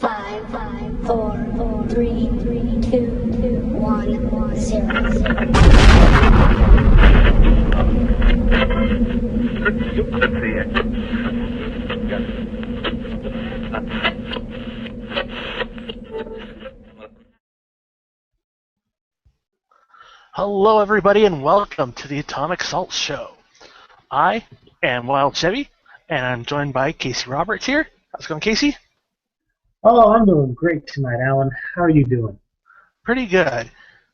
5, 4, 3, 2, 1, 0. Hello, everybody, and welcome to the Atomic Salt Show. I am Wild Chevy, and I'm joined by Casey Roberts here. How's it going, Casey? Oh, I'm doing great tonight, Alan. How are you doing? Pretty good.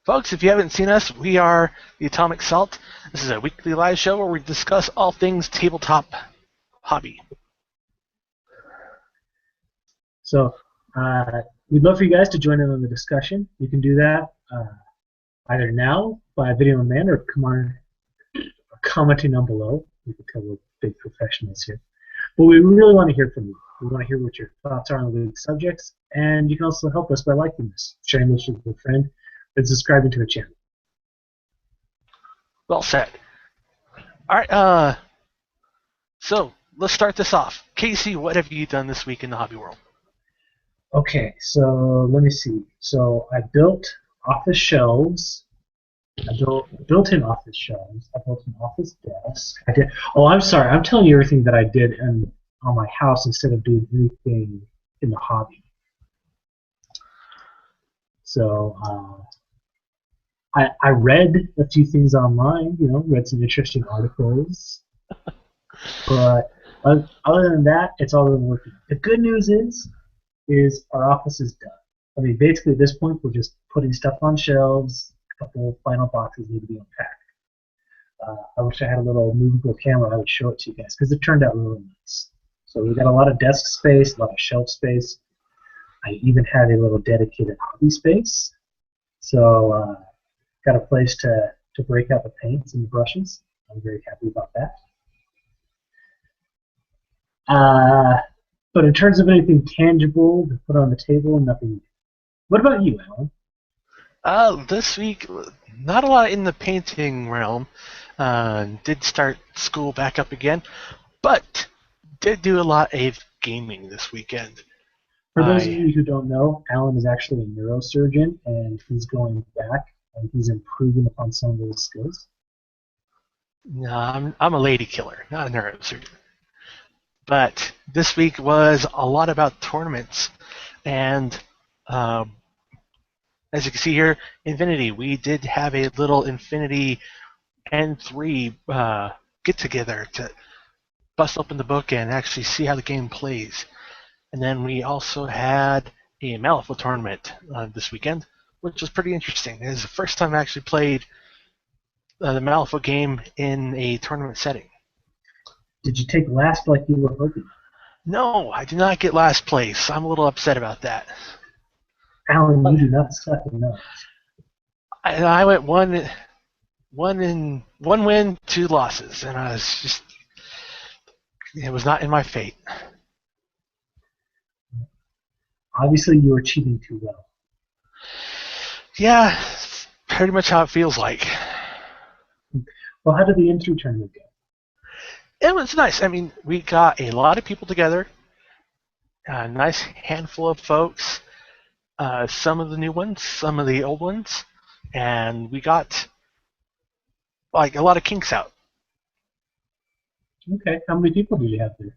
Folks, if you haven't seen us, we are the Atomic Salt. This is a weekly live show where we discuss all things tabletop hobby. So, we'd love for you guys to join in on the discussion. You can do that either now by video on demand or commenting down below. You can tell we're big professionals here. But we really want to hear from you. We want to hear what your thoughts are on the week's subjects, and you can also help us by liking this, sharing this with a friend, and subscribing to the channel. Well said. All right, so let's start this off. Casey, what have you done this week in the hobby world? Okay, so let me see. So I built office shelves. I built built-in office shelves. I built an office desk. I did. Oh, I'm sorry. I'm telling you everything that I did on my house instead of doing anything in the hobby. So I read a few things online. Read some interesting articles. But other than that, it's all been working. The good news is our office is done. I mean, basically at this point, we're just putting stuff on shelves. A couple final boxes need to be unpacked. I wish I had a little movable camera. I would show it to you guys because it turned out really nice. So we've got a lot of desk space, a lot of shelf space. I even have a little dedicated hobby space. So got a place to break out the paints and the brushes. I'm very happy about that. But in terms of anything tangible to put on the table, nothing. What about you, Alan? This week, not a lot in the painting realm. Did start school back up again, but did do a lot of gaming this weekend. For those of you who don't know, Alan is actually a neurosurgeon, and he's going back, and he's improving upon some of those skills. No, I'm a lady killer, not a neurosurgeon. But this week was a lot about tournaments, and as you can see here, Infinity. We did have a little Infinity N3 get-together to bust open the book and actually see how the game plays. And then we also had a Malifaux tournament this weekend, which was pretty interesting. It was the first time I actually played the Malifaux game in a tournament setting. Did you take last like you were hoping? No, I did not get last place. I'm a little upset about that. Alan, you do not suck enough. I went one win, 2 losses, and I was just, it was not in my fate. Obviously, you were cheating too well. Yeah, pretty much how it feels like. Well, how did the N3 tournament go? It was nice. I mean, we got a lot of people together, a nice handful of folks, some of the new ones, some of the old ones, and we got like a lot of kinks out. Okay, how many people do you have there?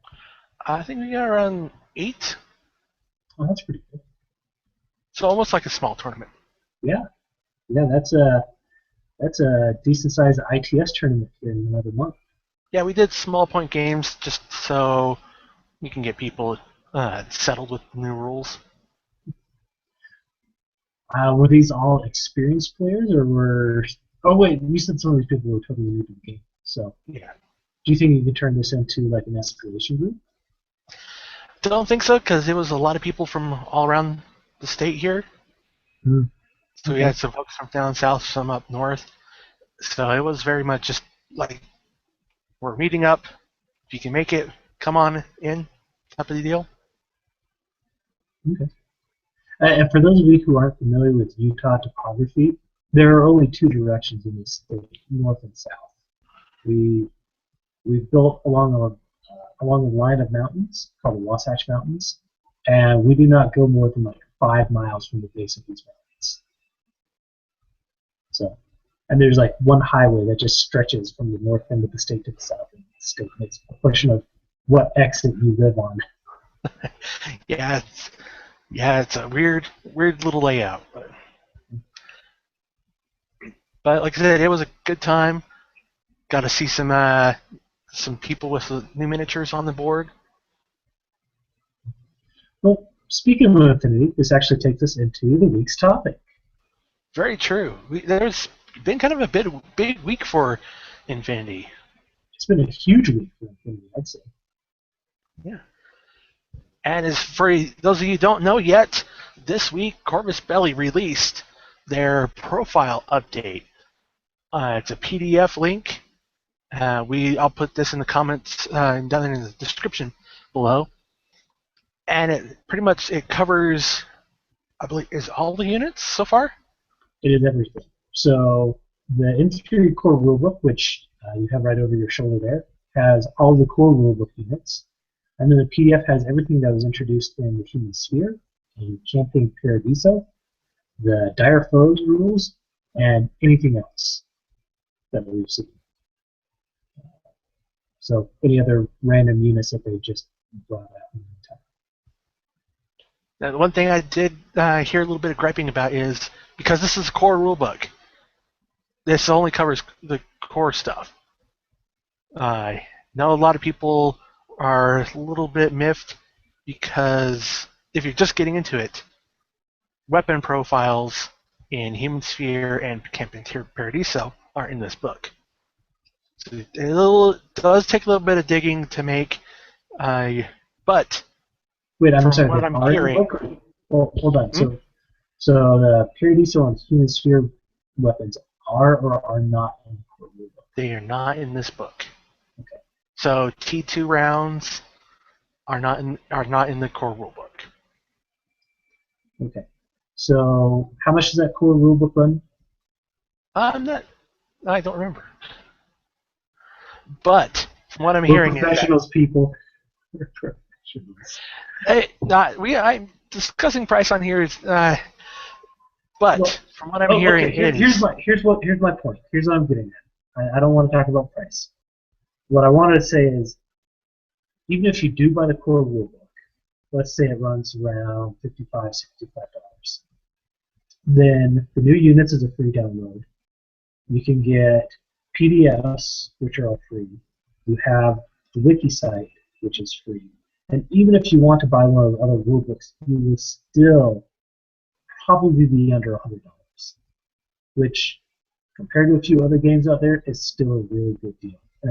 I think we got around 8. Oh, that's pretty good. So almost like a small tournament. Yeah, that's a decent sized ITS tournament here in another month. Yeah, we did small point games just so we can get people settled with the new rules. Were these all experienced players, or were? Oh wait, you said some of these people were totally new to the game. So Yeah. Do you think you could turn this into like an escalation group? Don't think so, because it was a lot of people from all around the state here. Mm. So we had some folks from down south, some up north. So it was very much just like, we're meeting up. If you can make it, come on in, type of the deal. Okay. And for those of you who aren't familiar with Utah topography, there are only 2 directions in this state, north and south. We've built along a line of mountains called the Wasatch Mountains, and we do not go more than like 5 miles from the base of these mountains. So, and there's like one highway that just stretches from the north end of the state to the south end of the state. It's a question of what exit you live on. Yeah, it's a weird little layout. But like I said, it was a good time. Got to see some people with the new miniatures on the board. Well, speaking of Infinity, this actually takes us into the week's topic. Very true. There's been kind of a big week for Infinity. It's been a huge week for Infinity, I'd say. Yeah. And as for those of you who don't know yet, this week Corvus Belli released their profile update. It's a PDF link. I'll put this in the comments and down in the description below. And it pretty much covers, I believe, is all the units so far? It is everything. So the Infantry Core Rulebook, which you have right over your shoulder there, has all the core rulebook units. And then the PDF has everything that was introduced in the Human Sphere, in Campaign Paradiso, the Dire Foes rules, and anything else that we've seen. So any other random units that they just brought out in the time. Now, the one thing I did hear a little bit of griping about is, because this is a core rulebook, this only covers the core stuff. I know a lot of people are a little bit miffed because if you're just getting into it, weapon profiles in Human Sphere and Campaign Paradiso are in this book. So it does take a little bit of digging to make, but wait, I'm from sorry. what I'm hearing, well, hold on. So the Paradiso and Human Sphere weapons are or are not in the core rulebook. they are not in this book. Okay. So T2 rounds are not in the core rulebook. Okay. So how much does that core rulebook run? I don't remember. But from what I'm We're hearing, professionals, people. We're professionals. I'm discussing price on here. But Well, from what I'm hearing, okay. Here's my point. Here's what I'm getting at. I don't want to talk about price. What I wanted to say is, even if you do buy the core rulebook, let's say it runs around $55, $65, then the new units is a free download. You can get PDFs, which are all free. You have the wiki site, which is free. And even if you want to buy one of the other rulebooks, you will still probably be under $100, which, compared to a few other games out there, is still a really good deal. And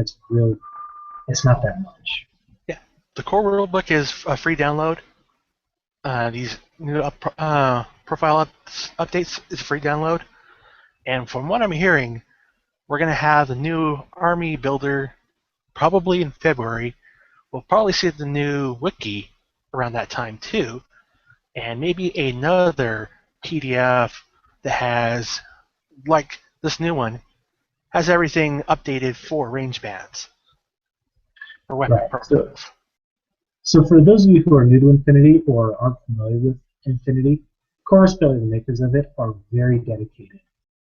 it's not that much. Yeah, the core rulebook is a free download. These new profile updates is a free download. And from what I'm hearing, we're going to have the new army builder probably in February. We'll probably see the new wiki around that time too. And maybe another PDF that has, like this new one, has everything updated for range bands or weapon profiles. So for those of you who are new to Infinity or aren't familiar with Infinity, Corvus Belli, the makers of it, are very dedicated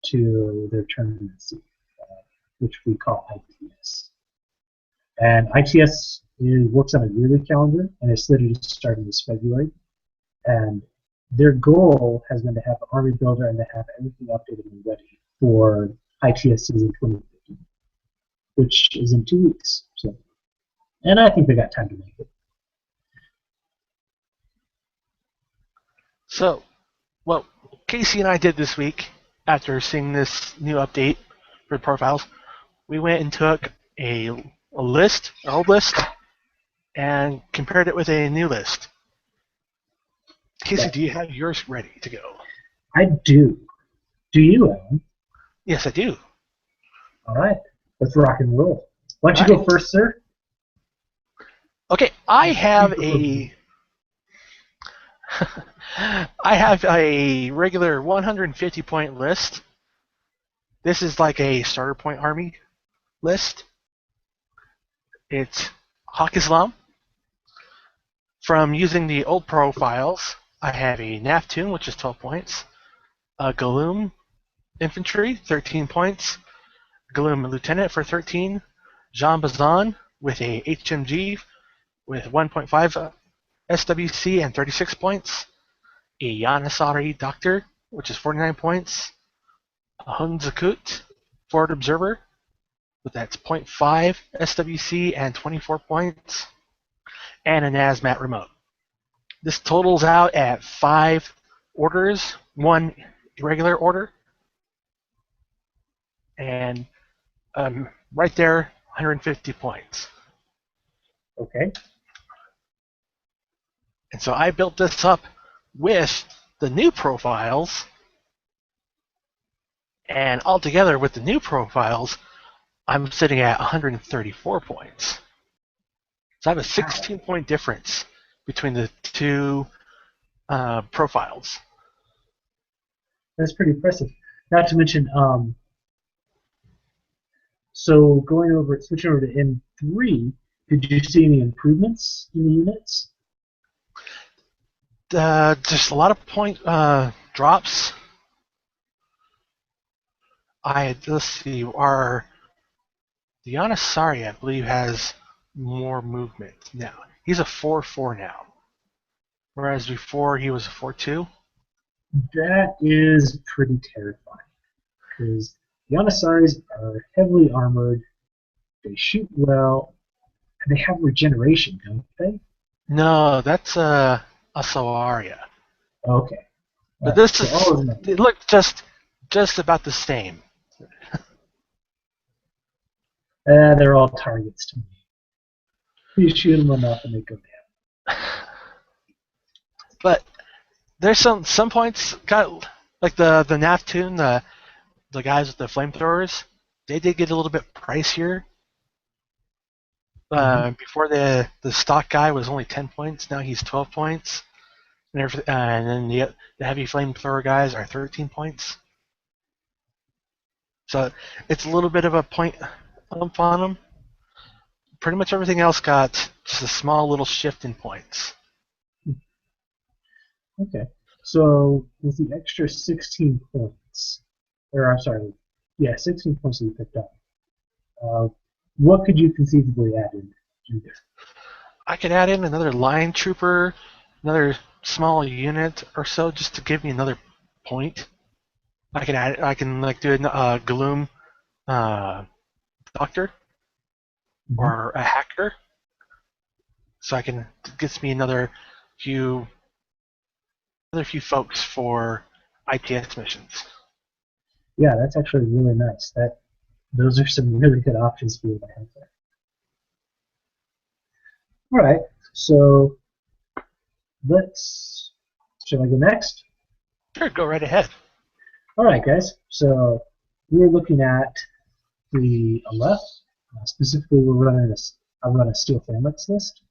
to their tournament scene, which we call ITS. And ITS works on a yearly calendar, and it's slated to start in this February. And their goal has been to have the Army Builder and to have everything updated and ready for ITS season 2015, which is in 2 weeks. So, and I think they got time to make it. So, what Casey and I did this week, after seeing this new update for the profiles, we went and took an old list, and compared it with a new list. Casey, do you have yours ready to go? I do. Do you, Alan? Yes, I do. All right. Let's rock and roll. Why don't you go first, sir? Okay, I have a regular 150 point list. This is like a starter point army list. It's Hawk Islam, From using the old profiles, I have a Naftun, which is 12 points, a Galoom Infantry, 13 points, Galoom Lieutenant for 13, Jean Bazan with a HMG with 1.5 SWC and 36 points, a Yanasari Doctor, which is 49 points, a Hun Zakut Forward Observer, with that's 0.5 SWC and 24 points, and a Nazmat Remote. This totals out at 5 orders, 1 irregular order, and right there, 150 points. Okay. And so I built this up with the new profiles, and altogether with the new profiles, I'm sitting at 134 points. So I have a 16-point difference between the two profiles. That's pretty impressive. Not to mention, so switching over to M3, did you see any improvements in the units? Just a lot of point drops. Let's see, the Yanasari, I believe, has more movement now. He's a 4-4 now, whereas before he was a 4-2. That is pretty terrifying, because the Yanasaris are heavily armored, they shoot well, and they have regeneration, don't they? No, that's a Sawaria. Okay. But this is, so they look just about the same. They're all targets to me. You shoot them enough and they go down. But there's some points got like the Naftun, the guys with the flamethrowers. They did get a little bit pricier. Before the stock guy was only 10 points. Now he's 12 points, and then the heavy flamethrower guys are 13 points. So it's a little bit of a point bump on them. Pretty much everything else got just a small little shift in points. Okay. So with the extra 16 points, 16 points that you picked up, what could you conceivably add in there? I could add in another line trooper, another small unit or so, just to give me another point. I can do a Galoom Doctor or a Hacker, so gets me another few folks for ITS missions. Yeah, that's actually really nice. Those are some really good options for you to have there. All right, so shall I go next? Sure, go right ahead. All right, guys. So we're looking at the left. Specifically, I run a Steel Phalanx list.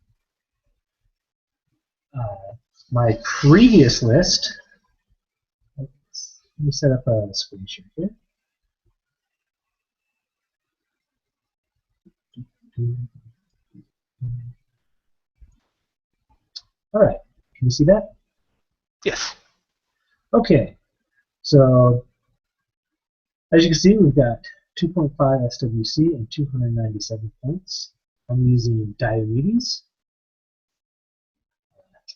My previous list. Let me set up a screen share here. All right. Can you see that? Yes. Okay. So as you can see, we've got 2.5 SWC and 297 points. I'm using Diomedes,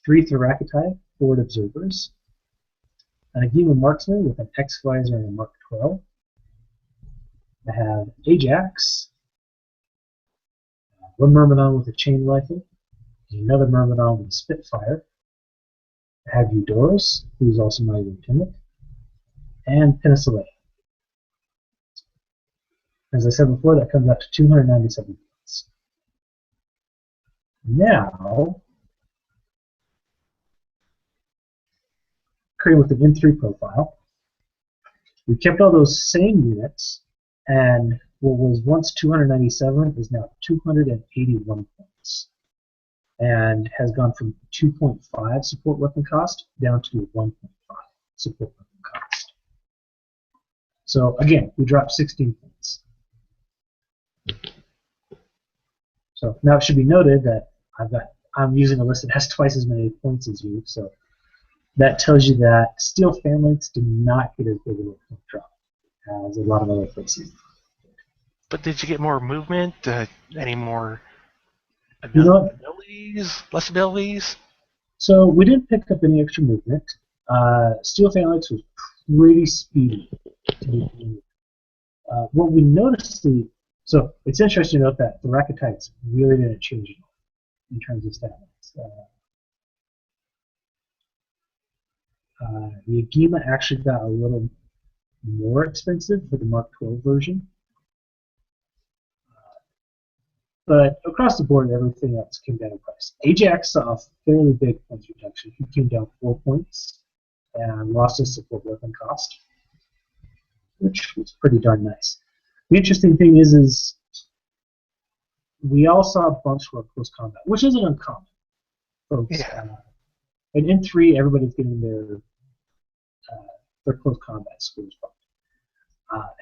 3 Thoracitai Forward Observers, and a Gema Marksman with an X-Visor and a Mark 12. I have Ajax, one Myrmidon with a chain rifle, and another Myrmidon with a Spitfire. I have Eudoros, who's also my lieutenant, and Penicillin. As I said before, that comes out to 297 points. Now, creating with an M3 profile, we kept all those same units, and what was once 297 is now 281 points, and has gone from 2.5 support weapon cost down to 1.5 support weapon cost. So again, we dropped 16 points. So now it should be noted that I've got I'm using a list that has twice as many points as you, so that tells you that steel phalanx do not get as big of a point drop as a lot of other places. But did you get more movement? Any more You know what? abilities? Less abilities? So we didn't pick up any extra movement. Steel phalanx was pretty speedy. What we noticed, so it's interesting to note that the Rakatites really didn't change at all in terms of stats. The Agema actually got a little more expensive for the Mark 12 version. But across the board, everything else came down in price. Ajax saw a fairly big points reduction. He came down 4 points and lost his support weapon cost, which was pretty darn nice. The interesting thing is we all saw bumps for close combat, which isn't uncommon, folks. Yeah. And in 3, everybody's getting their close combat scores bumped.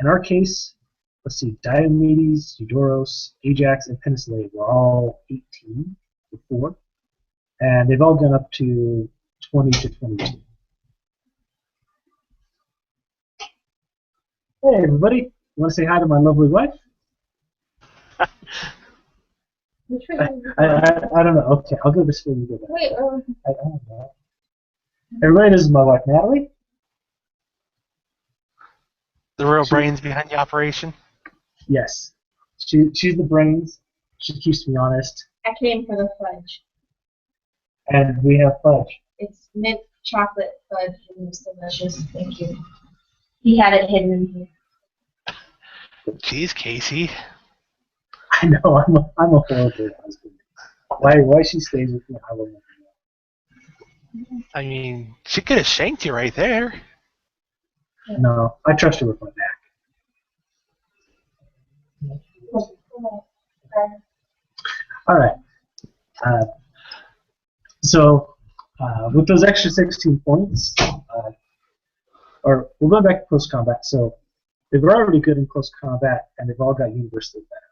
In our case, let's see, Diomedes, Eudoros, Ajax, and Penthesilea were all 18 before, and they've all gone up to 20 to 22. Hey, everybody. Want to say hi to my lovely wife? I don't know. Okay, I'll go this way and go back. Wait, I don't know. Everybody, this is my wife, Natalie. The real brains behind the operation? Yes. She's the brains. She keeps me honest. I came for the fudge. And we have fudge. It's mint chocolate fudge and it's delicious. Thank you. He had it hidden in here. Jeez, Casey. I know, I'm a horrible husband. Why she stays with me, I will never know. I mean, she could have shanked you right there. No, I trust her with my back. All right. So with those extra 16 points, or we'll go back to close combat. So they were already good in close combat, and they've all got universally better.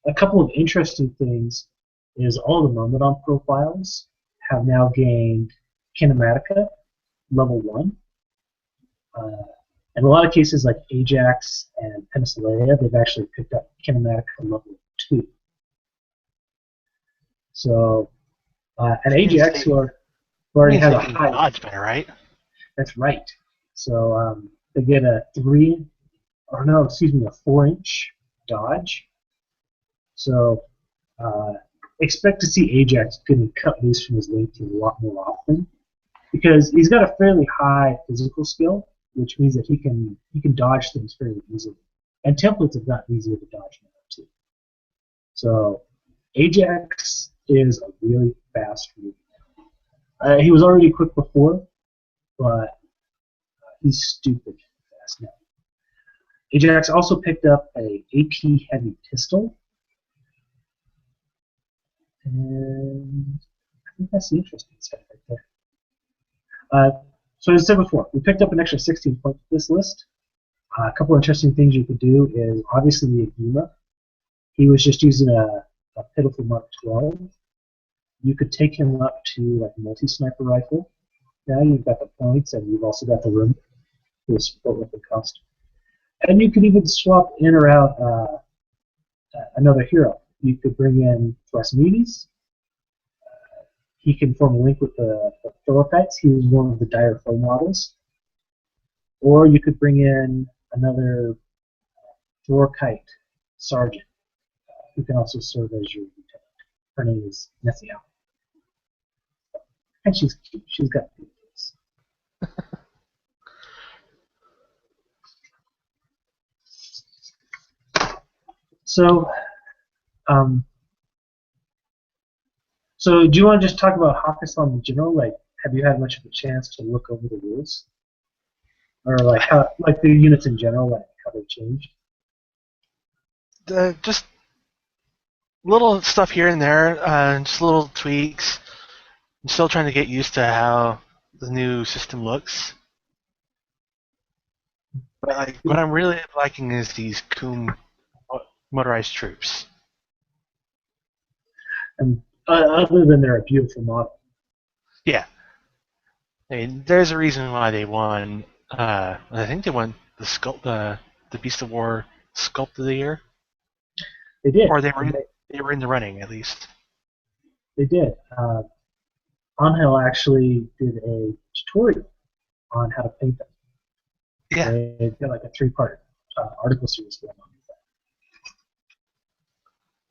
A couple of interesting things is all the Myrmidon profiles have now gained Kinematica level 1. In a lot of cases, like Ajax and Penthesilea, they've actually picked up Kinematica level 2. So, and Ajax, who already has a high dodge better, right? That's right. So they get a 4-inch dodge. So expect to see Ajax getting cut loose from his lane team a lot more often, because he's got a fairly high physical skill, which means that he can dodge things fairly easily. And templates have gotten easier to dodge now too. So Ajax is a really fast move. He was already quick before, but he's stupid fast now. Ajax also picked up a AP heavy pistol, and I think that's the interesting side right there. So as I said before, we picked up an extra 16 points with this list. A couple interesting things you could do is obviously the Agema. He was just using a pitiful Mark 12. You could take him up to like a multi-sniper rifle. Now you've got the points, and you've also got the room for the support weapon cost. And you could even swap in or out another hero. You could bring in Thrasymedes. He can form a link with the Philippites. He was one of the dire foe models. Or you could bring in another Thorkite sergeant, who can also serve as your lieutenant. Her name is Nessiel. And she's cute. She's got good face. So do you want to just talk about Hakkasan in general? Like, have you had much of a chance to look over the rules, or like how, like the units in general, like how they changed? Just little stuff here and there, just little tweaks. I'm still trying to get used to how the new system looks. But like, what I'm really liking is these Coom motorized troops. And Other than they're a beautiful model. Yeah. I mean, there's a reason why they won. I think they won the Beast of War Sculpt of the Year, They did. or they were in the running at least. They did. Angel actually did a tutorial on how to paint them. Yeah. They've got like a 3-part article series going on with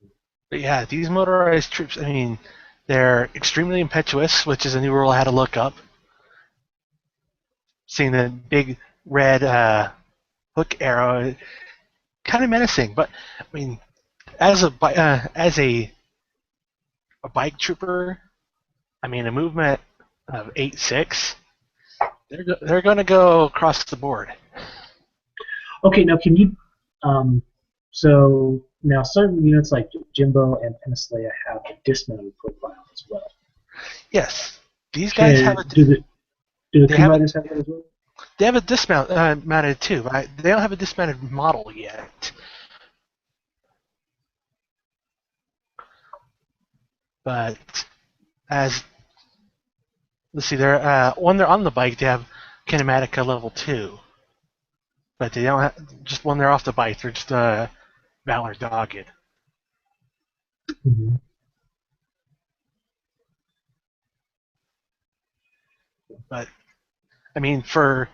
that. But yeah, these motorized troops, I mean, they're extremely impetuous, which is a new rule I had to look up. Seeing the big red hook arrow, kind of menacing. But I mean, as a bike trooper, I mean, a movement of 8.6, they're going to go across the board. Okay, now can you? So now certain units like Jimbo and Penicillea have a dismounted profile as well. Yes, these guys have a. Do the Cream Riders have that as well? They have a dismount mounted too, but they don't have a dismounted model yet. But as let's see, they're when they're on the bike, they have kinematica level 2, but they don't have, just when they're off the bike, they're just Valor Dogged. Mm-hmm. But I mean, for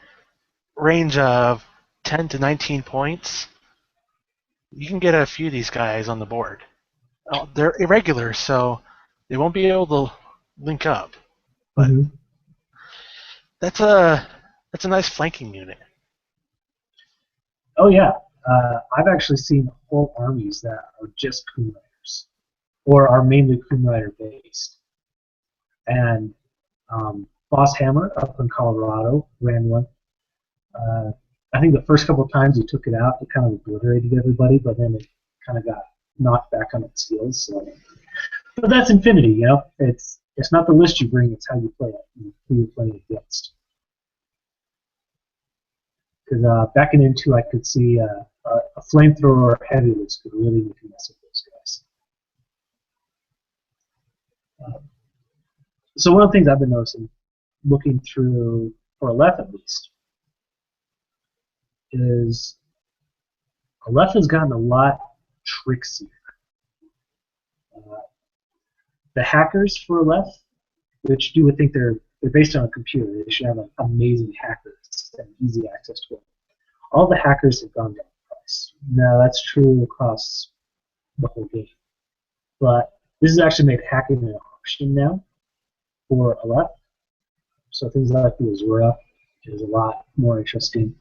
range of 10 to 19 points, you can get a few of these guys on the board. They're irregular, so they won't be able to link up. But that's a nice flanking unit. Oh yeah, I've actually seen whole armies that are just Cream Riders, or are mainly Cream Rider based. And Boss Hammer up in Colorado ran one. I think the first couple of times he took it out, it kind of obliterated everybody, but then it kind of got knocked back on its heels. So, but that's Infinity, you know. It's not the list you bring; it's how you play it, and who you're playing against. Because back in N2, I could see a flamethrower heavy list could really make a mess of those guys. So one of the things I've been noticing, looking through, for Aleph at least, is Aleph has gotten a lot trixier. The hackers for Aleph, which you would think they're based on a computer, they should have amazing hackers and easy access to it. All the hackers have gone down in price. Now that's true across the whole game, but this has actually made hacking an option now for Aleph. So things like the Azura is a lot more interesting.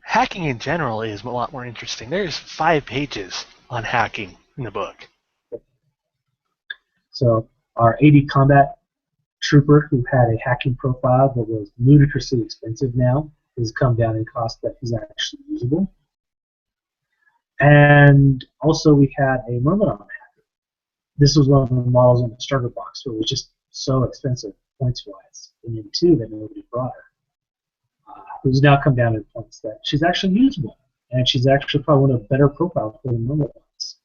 Hacking in general is a lot more interesting. There's 5 pages on hacking in the book. So our AD combat trooper, who had a hacking profile that was ludicrously expensive now, has come down in cost, but he's actually usable. And also we had a Myrmidon hacker. This was one of the models on the starter box, but it was just so expensive points-wise in N2 that nobody brought her. Who's now come down in points that she's actually usable, and she's actually probably one of the better profiles for the Myrmidons.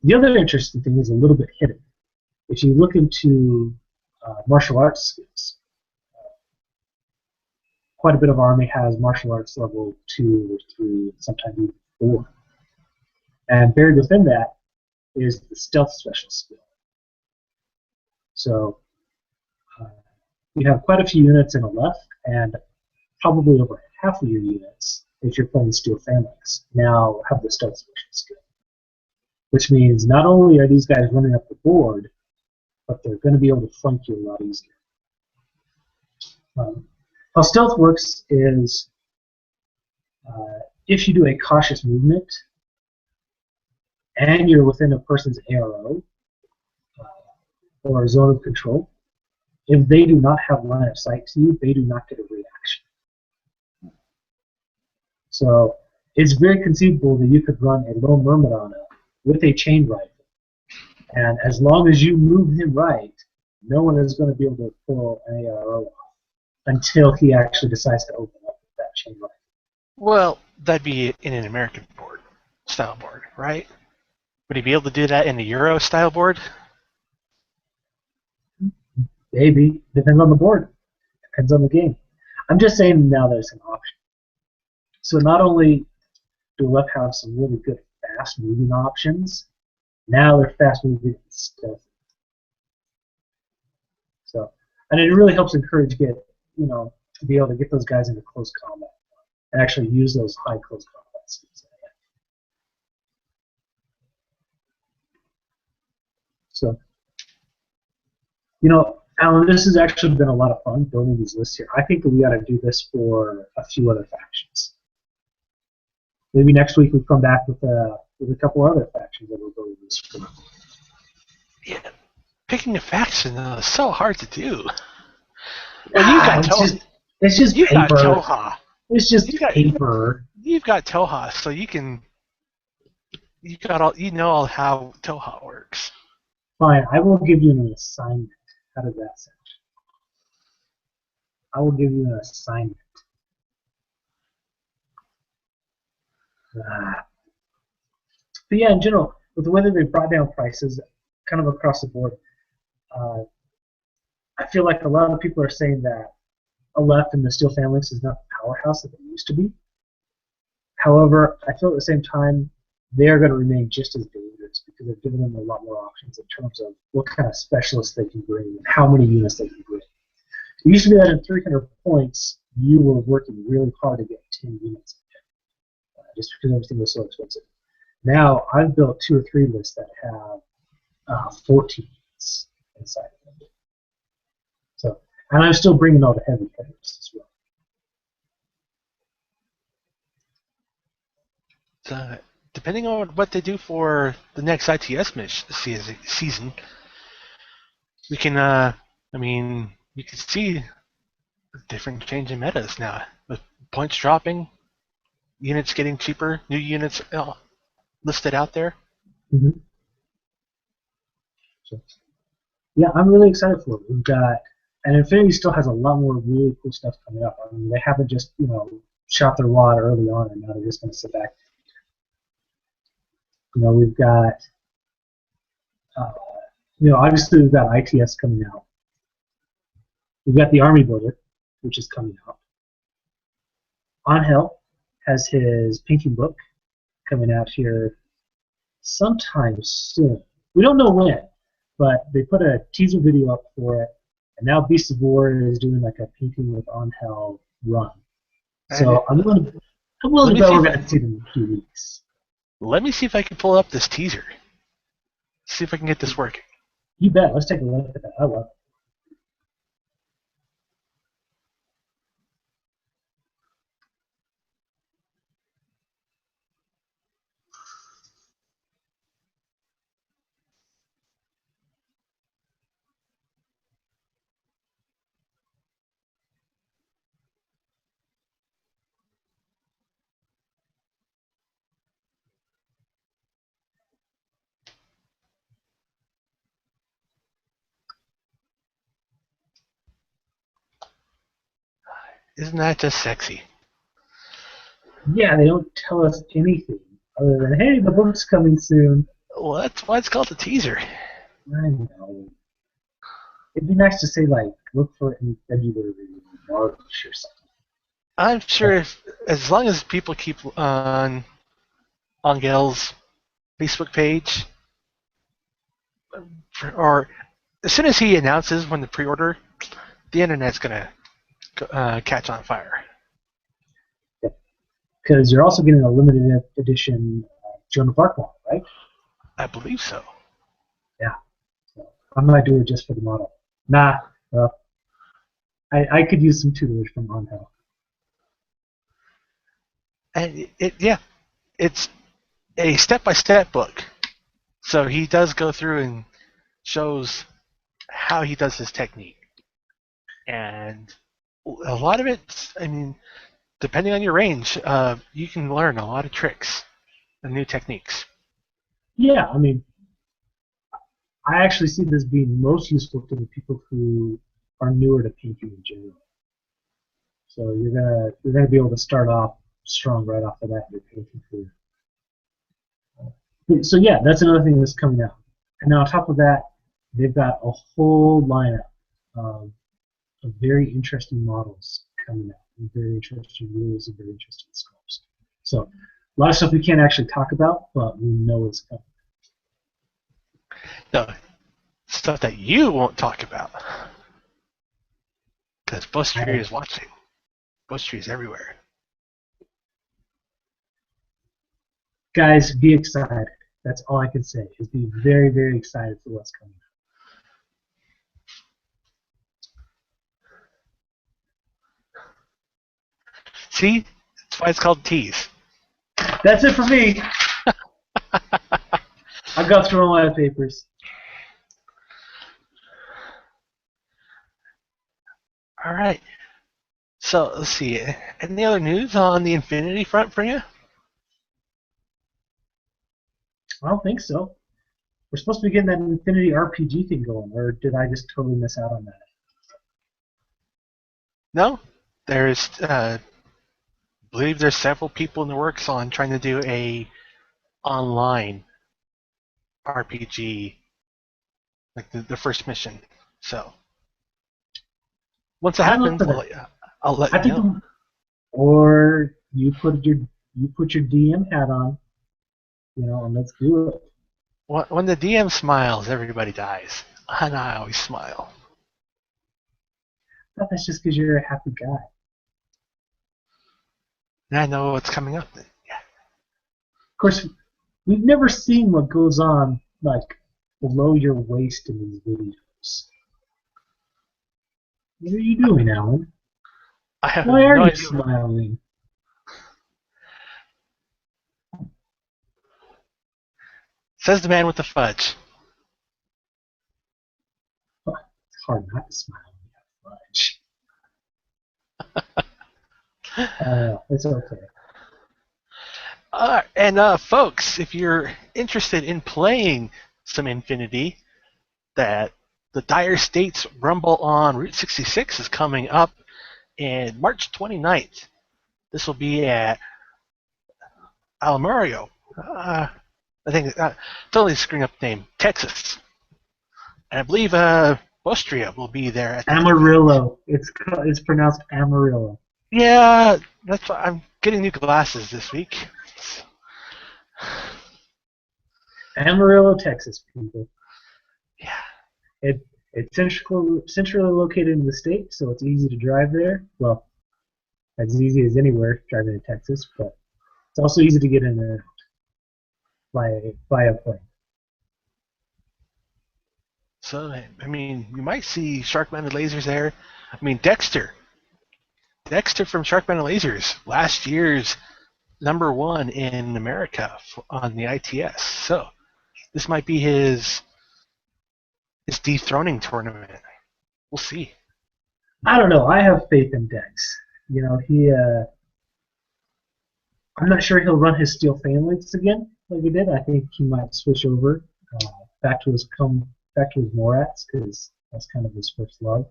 The other interesting thing is a little bit hidden. If you look into martial arts skills, quite a bit of Army has martial arts level 2 or 3, sometimes even 4. And buried within that is the stealth special skill. So we have quite a few units in Aleph, and probably over half of your units, if you're playing Steel Phalanx, now have the stealth special skill. Which means not only are these guys running up the board, but they're going to be able to flank you a lot easier. How stealth works is if you do a cautious movement and you're within a person's ARO or a zone of control, if they do not have line of sight to you, they do not get a reaction. So it's very conceivable that you could run a low Myrmidon with a chain rifle, and as long as you move him right, no one is going to be able to pull an ARO off until he actually decides to open up with that chain rifle. Well, that'd be in an American board. style board, right? Would he be able to do that in the Euro style board? Maybe. Depends on the board. Depends on the game. I'm just saying now there's an option. So not only do Left have some really good fast moving options, now they're fast moving and stealthy. So, and it really helps encourage to be able to get those guys into close combat and actually use those high close combat skills. So, Alan, this has actually been a lot of fun building these lists here. I think that we ought to do this for a few other factions. Maybe next week we come back with a couple other factions that we'll build this for. Yeah, picking a faction is so hard to do. Well, you got it's just you paper. got Toha. It's just paper. You've got Toha, so all how Toha works. Fine, I will give you an assignment. How does that sound? I will give you an assignment. But yeah, in general, with the way that they brought down prices kind of across the board, I feel like a lot of people are saying that Aleph and the Steel Phalanx is not the powerhouse that they used to be. However, I feel at the same time they are going to remain just as dangerous because they've given them a lot more options in terms of what kind of specialists they can bring and how many units they can bring. It used to be that at 300 points, you were working really hard to get 10 units, just because everything was so expensive. Now, I've built 2 or 3 lists that have 14 units inside of them. So, and I'm still bringing all the heavy hitters as well. So, depending on what they do for the next ITS season, we can, you can see a different change in metas now. With points dropping, units getting cheaper, new units listed out there. Mm-hmm. So, yeah, I'm really excited for it. We've got, and Infinity still has a lot more really cool stuff coming up. I mean, they haven't just, shot their wad early on and now they're just going to sit back. We've got, obviously we've got ITS coming out. We've got the Army Builder, which is coming out. Angel has his painting book coming out here sometime soon. We don't know when, but they put a teaser video up for it, and now Beast of War is doing like a painting with Angel run. So I'm willing to bet we're going to see them in a few weeks. Let me see if I can pull up this teaser. See if I can get this working. You bet. Let's take a look at that. I love it. Isn't that just sexy? Yeah, they don't tell us anything other than, hey, the book's coming soon. Well, that's why it's called a teaser. I know. It'd be nice to say, like, look for it in February or March or something. I'm sure as long as people keep on Angel's Facebook page, or as soon as he announces when the pre-order, the internet's going to catch on fire. Because you're also getting a limited edition Joan of Arc model, right? I believe so. Yeah. So I might do it just for the model. Nah. Well, I could use some tutelage from Angel. And it's a step-by-step book. So he does go through and shows how he does his technique. And a lot of it, depending on your range, you can learn a lot of tricks and new techniques. Yeah, I actually see this being most useful to the people who are newer to painting in general. So you're gonna be able to start off strong right off the bat in your painting career. So yeah, that's another thing that's coming out. And now on top of that, they've got a whole lineup of very interesting models coming out, and very interesting rules and very interesting sculpts. So a lot of stuff we can't actually talk about, but we know it's coming. The stuff that you won't talk about. Because Bustry is watching. Bustry is everywhere. Guys, be excited. That's all I can say, is be very, very excited for what's coming. See? That's why it's called tease. That's it for me. I've got through all my papers. All right. So, let's see. Any other news on the Infinity front for you? I don't think so. We're supposed to be getting that Infinity RPG thing going, or did I just totally miss out on that? No? There's, I believe there's several people in the works on trying to do a online RPG, like the first mission. So, once it happens, I'll let you know. Or you put your DM hat on, and let's do it. When the DM smiles, everybody dies. And I always smile. I thought that's just because you're a happy guy. And I know what's coming up then. Yeah. Of course, we've never seen what goes on, like, below your waist in these videos. What are you doing, Alan? I have Why no are you idea. smiling? Says the man with the fudge. It's hard not to smile when you have fudge. It's okay. And folks, if you're interested in playing some Infinity, that the Dire Straits Rumble on Route 66 is coming up in March 29th. This will be at Almario. I think totally screwing up the name. Texas. And I believe Bostria will be there at the Amarillo. It's pronounced Amarillo. Yeah, that's why I'm getting new glasses this week. Amarillo, Texas, people. Yeah. It's centrally located in the state, so it's easy to drive there. Well, as easy as anywhere driving to Texas, but it's also easy to get in there by a plane. So, I mean, you might see Shark-mounted lasers there. I mean, Dexter from Shark-mounted lasers, last year's #1 in America on the ITS. So, this might be his dethroning tournament. We'll see. I don't know. I have faith in Dex. I'm not sure he'll run his steel phalanx again like he did. I think he might switch over back to his Morats, because that's kind of his first love.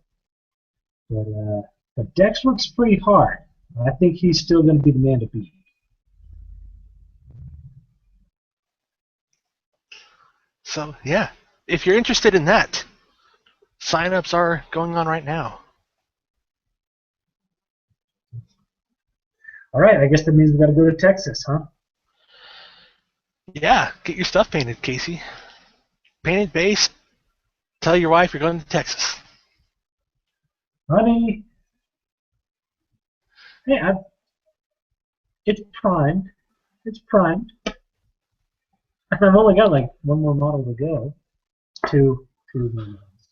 But Dex works pretty hard. I think he's still going to be the man to beat. So, yeah, if you're interested in that, sign-ups are going on right now. All right, I guess that means we got to go to Texas, huh? Yeah, get your stuff painted, Casey. Painted base. Tell your wife you're going to Texas. Honey, hey, it's primed. It's primed. I've only got like one more model to go. Two more models.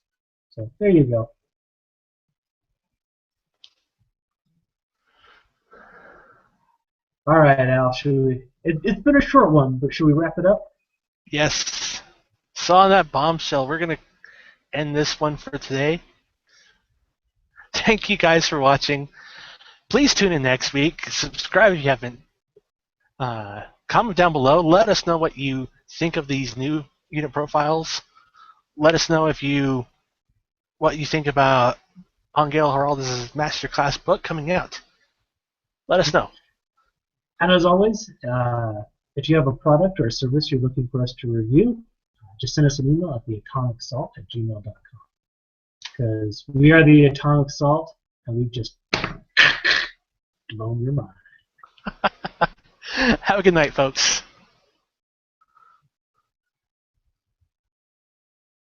So there you go. All right, Al. Should we? It's been a short one, but should we wrap it up? Yes. So on that bombshell, we're going to end this one for today. Thank you guys for watching. Please tune in next week. Subscribe if you haven't. Comment down below. Let us know what you think of these new unit profiles. Let us know what you think about Angel Heraldez' masterclass book coming out. Let us know. And as always, If you have a product or a service you're looking for us to review, just send us an email at theatomicsalt@gmail.com. Because we are the Atomic Salt, and we've just blown your mind. Have a good night, folks.